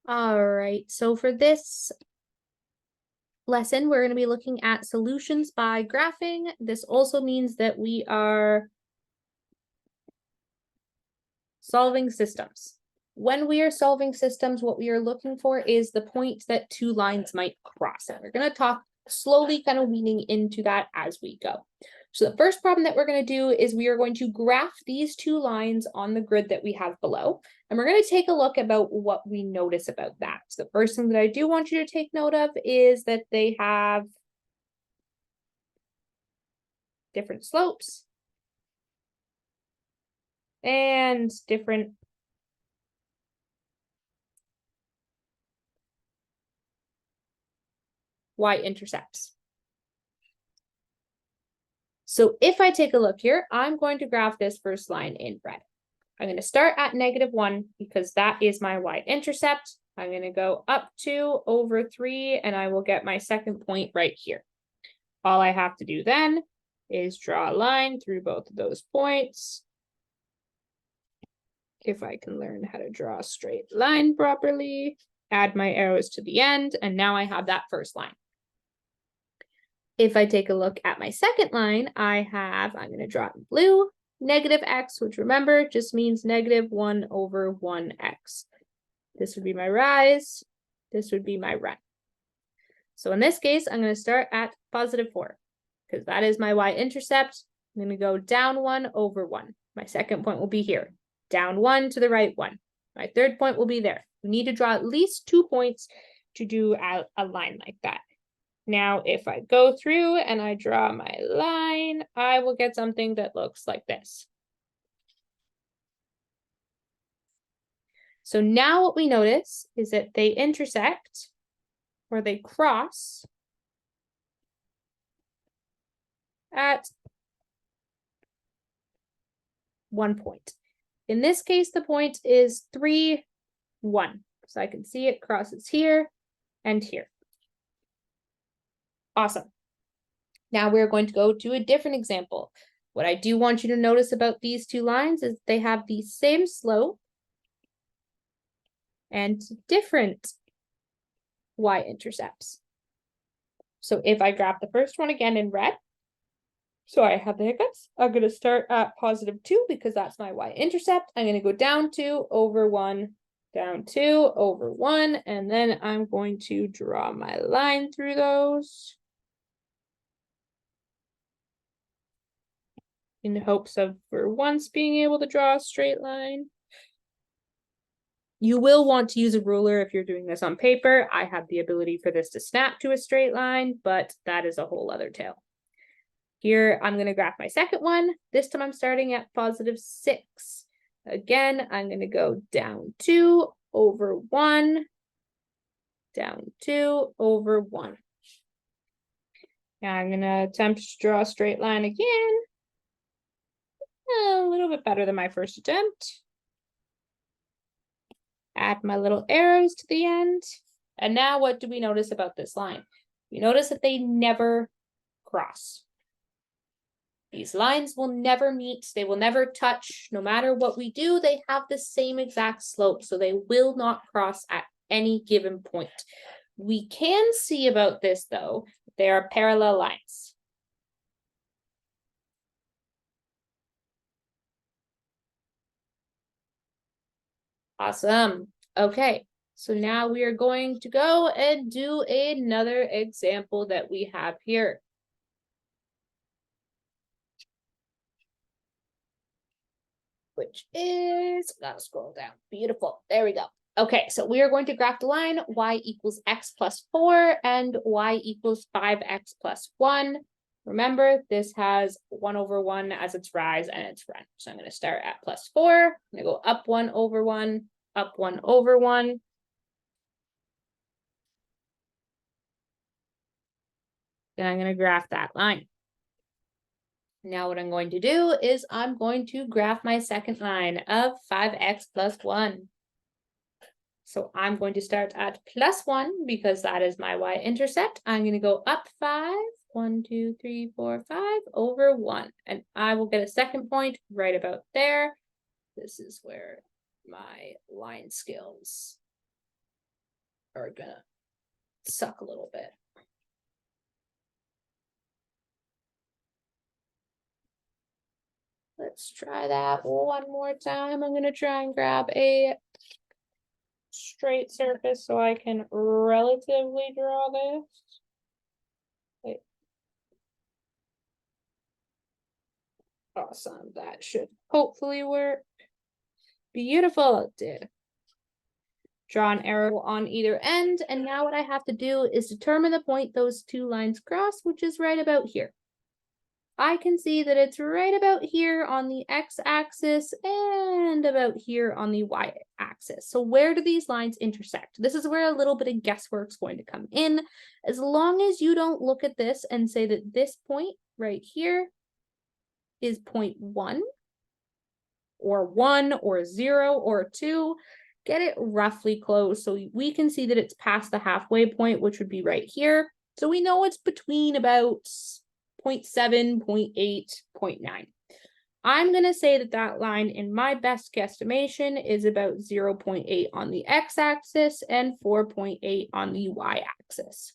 All right, so for this lesson, we're going to be looking at solutions by graphing. This also means that we are solving systems. When we are solving systems, what we are looking for is the point that two lines might cross. And we're going to talk slowly, kind of weaning into that as we go. So the first problem that we're going to do is we are going to graph these two lines on the grid that we have below. And we're going to take a look about what we notice about that. So the first thing that I do want you to take note of is that they have different slopes and different y-intercepts. So if I take a look here, I'm going to graph this first line in red. I'm going to start at -1 because that is my y-intercept. I'm going to go up 2 over 3, and I will get my second point right here. All I have to do then is draw a line through both of those points. If I can learn how to draw a straight line properly, add my arrows to the end, and now I have that first line. If I take a look at my second line, I'm going to draw it in blue, -x, which remember just means -1 over 1x. This would be my rise. This would be my run. So in this case, I'm going to start at +4 because that is my y-intercept. I'm going to go down 1 over 1. My second point will be here. Down 1 to the right 1. My third point will be there. You need to draw at least 2 points to do a line like that. Now, if I go through and I draw my line, I will get something that looks like this. So now what we notice is that they intersect, or they cross, at 1 point. In this case, the point is 3, 1. So I can see it crosses here and here. Awesome. Now we're going to go to a different example. What I do want you to notice about these two lines is they have the same slope and different y-intercepts. So if I graph the first one again in red, so I have the hiccups, I'm going to start at +2 because that's my y-intercept. I'm going to go down 2 over 1, down 2 over 1, and then I'm going to draw my line through those in hopes of, for once, being able to draw a straight line. You will want to use a ruler if you're doing this on paper. I have the ability for this to snap to a straight line, but that is a whole other tale. Here, I'm going to graph my second one. This time I'm starting at +6. Again, I'm going to go down 2 over 1, down 2 over 1. Now I'm going to attempt to draw a straight line again. A little bit better than my first attempt. Add my little arrows to the end. And now what do we notice about this line? We notice that they never cross. These lines will never meet, they will never touch. No matter what we do, they have the same exact slope, so they will not cross at any given point. We can see about this, though, they are parallel lines. Awesome. Okay, so now we are going to go and do another example that we have here. Which is, gotta scroll down. Beautiful. There we go. Okay, so we are going to graph the line y equals x plus 4 and y equals 5x plus 1. Remember, this has 1 over 1 as its rise and its run. So I'm going to start at +4. I'm going to go up 1 over 1, up 1 over 1. Then I'm going to graph that line. Now what I'm going to do is I'm going to graph my second line of 5x plus 1. So I'm going to start at +1 because that is my y-intercept. I'm going to go up 5, 1, 2, 3, 4, 5 over 1. And I will get a second point right about there. This is where my line skills are gonna suck a little bit. Let's try that one more time. I'm gonna try and grab a straight surface so I can relatively draw this. Wait. Awesome, that should hopefully work. Beautiful, it did. Draw an arrow on either end, and now what I have to do is determine the point those two lines cross, which is right about here. I can see that it's right about here on the x-axis and about here on the y-axis. So where do these lines intersect? This is where a little bit of guesswork is going to come in. As long as you don't look at this and say that this point right here is point 1 or 0 or 2, get it roughly close so we can see that it's past the halfway point, which would be right here. So we know it's between about 0.7, 0.8, 0.9. I'm going to say that that line, in my best guesstimation, is about 0.8 on the x-axis and 4.8 on the y-axis.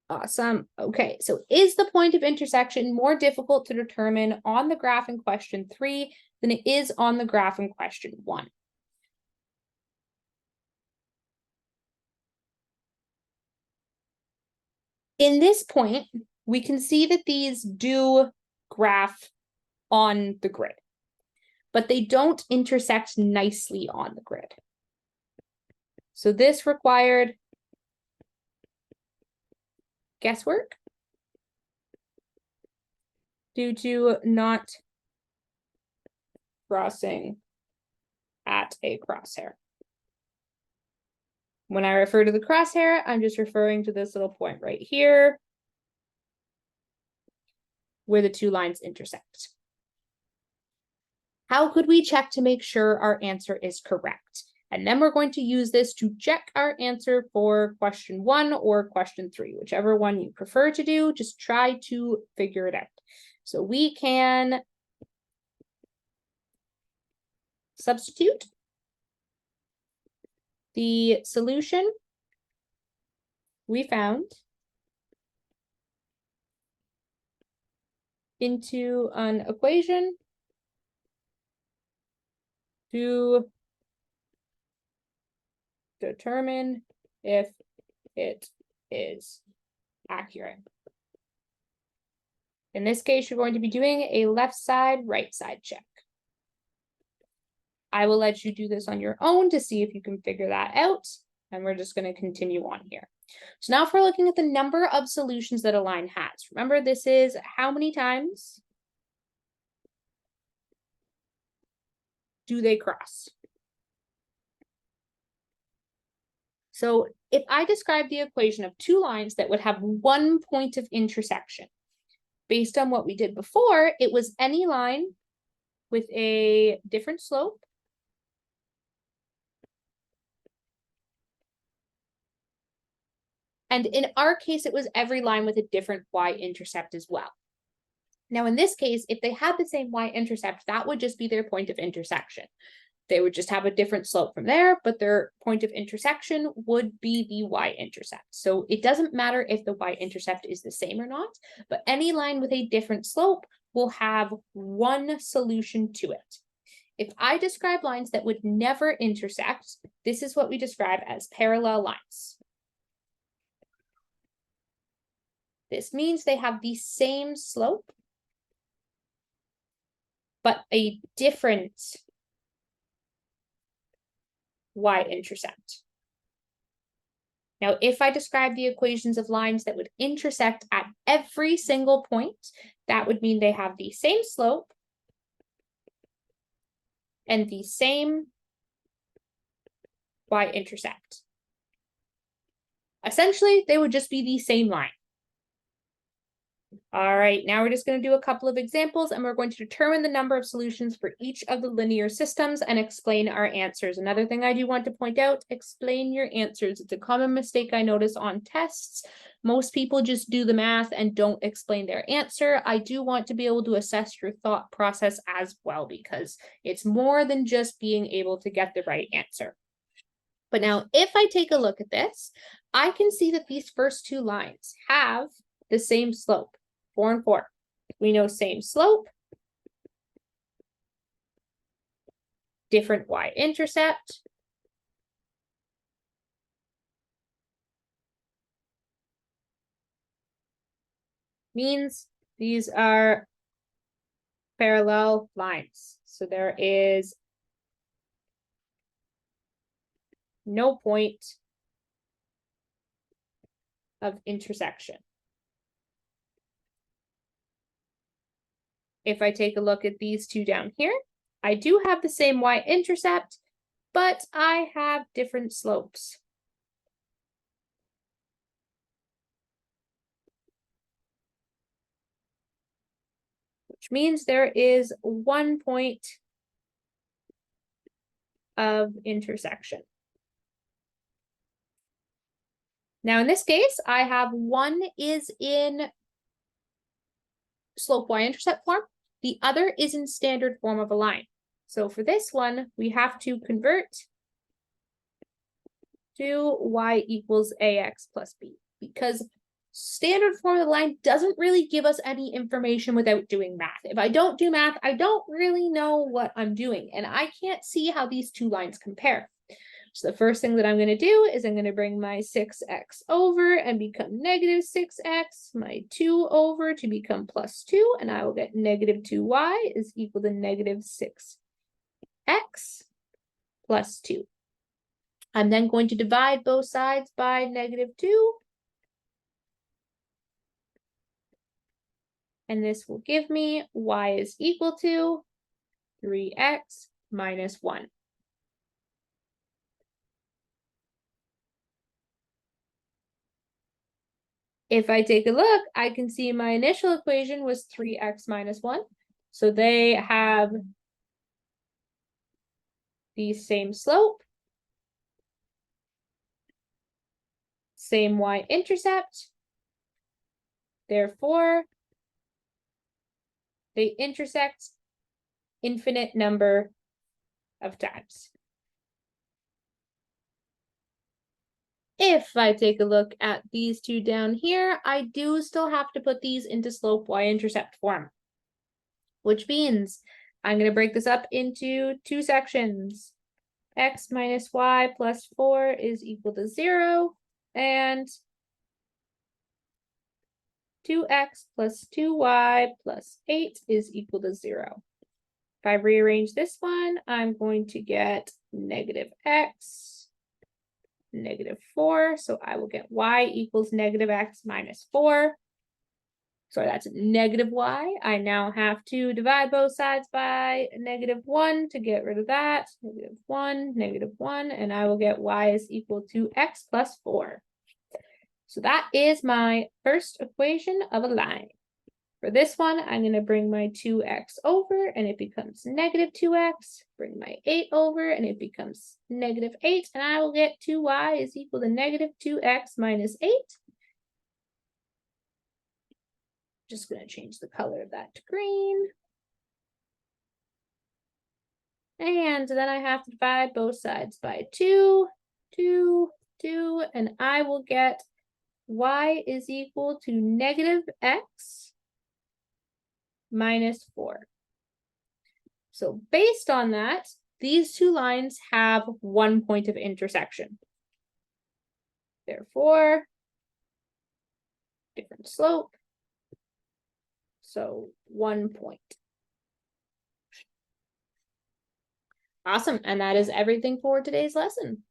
Awesome. Okay, so is the point of intersection more difficult to determine on the graph in question 3 than it is on the graph in question 1? In this point, we can see that these do graph on the grid, but they don't intersect nicely on the grid. So this required guesswork due to not crossing at a crosshair. When I refer to the crosshair, I'm just referring to this little point right here where the two lines intersect. How could we check to make sure our answer is correct? And then we're going to use this to check our answer for question 1 or question 3, whichever one you prefer to do, just try to figure it out. So we can substitute the solution we found into an equation to determine if it is accurate. In this case, you're going to be doing a left side, right side check. I will let you do this on your own to see if you can figure that out. And we're just going to continue on here. So now if we're looking at the number of solutions that a line has, remember this is how many times do they cross? So if I describe the equation of two lines that would have one point of intersection, based on what we did before, it was any line with a different slope and in our case, it was every line with a different y-intercept as well. Now, in this case, if they had the same y-intercept, that would just be their point of intersection. They would just have a different slope from there, but their point of intersection would be the y-intercept. So it doesn't matter if the y-intercept is the same or not, but any line with a different slope will have one solution to it. If I describe lines that would never intersect, this is what we describe as parallel lines. This means they have the same slope, but a different y-intercept. Now, if I describe the equations of lines that would intersect at every single point, that would mean they have the same slope and the same y-intercept. Essentially, they would just be the same line. All right, now we're just going to do a couple of examples and we're going to determine the number of solutions for each of the linear systems and explain our answers. Another thing I do want to point out, explain your answers. It's a common mistake I notice on tests. Most people just do the math and don't explain their answer. I do want to be able to assess your thought process as well because it's more than just being able to get the right answer. But now if I take a look at this, I can see that these first two lines have the same slope, 4 and 4. We know same slope, different y-intercept. Means these are parallel lines. So there is no point of intersection. If I take a look at these two down here, I do have the same y-intercept, but I have different slopes. Which means there is 1 point of intersection. Now in this case, I have one is in slope y-intercept form, the other is in standard form of a line. So for this one, we have to convert to y equals ax plus b, because standard form of the line doesn't really give us any information without doing math. If I don't do math, I don't really know what I'm doing, and I can't see how these two lines compare. So the first thing that I'm going to do is I'm going to bring my 6x over and become negative 6x, my 2 over to become plus 2, and I will get negative 2y is equal to negative 6x plus 2. I'm then going to divide both sides by negative 2. And this will give me y is equal to 3x minus 1. If I take a look, I can see my initial equation was 3x minus 1. So they have the same slope, same y-intercept. Therefore, they intersect infinite number of times. If I take a look at these two down here, I do still have to put these into slope y-intercept form, which means I'm going to break this up into two sections. X minus y plus 4 is equal to 0, and 2x plus 2y plus 8 is equal to 0. If I rearrange this one, I'm going to get negative x, negative 4. So I will get y equals negative x minus 4. So that's negative y. I now have to divide both sides by negative 1 to get rid of that. Negative 1, and I will get y is equal to x plus 4. So that is my first equation of a line. For this one, I'm going to bring my 2x over, and it becomes negative 2x. Bring my 8 over, and it becomes negative 8, and I will get 2y is equal to negative 2x minus 8. Just going to change the color of that to green. And then I have to divide both sides by 2, 2, 2, and I will get y is equal to negative x minus 4. So based on that, these two lines have 1 point of intersection. Therefore, different slope. So 1 point. Awesome. And that is everything for today's lesson.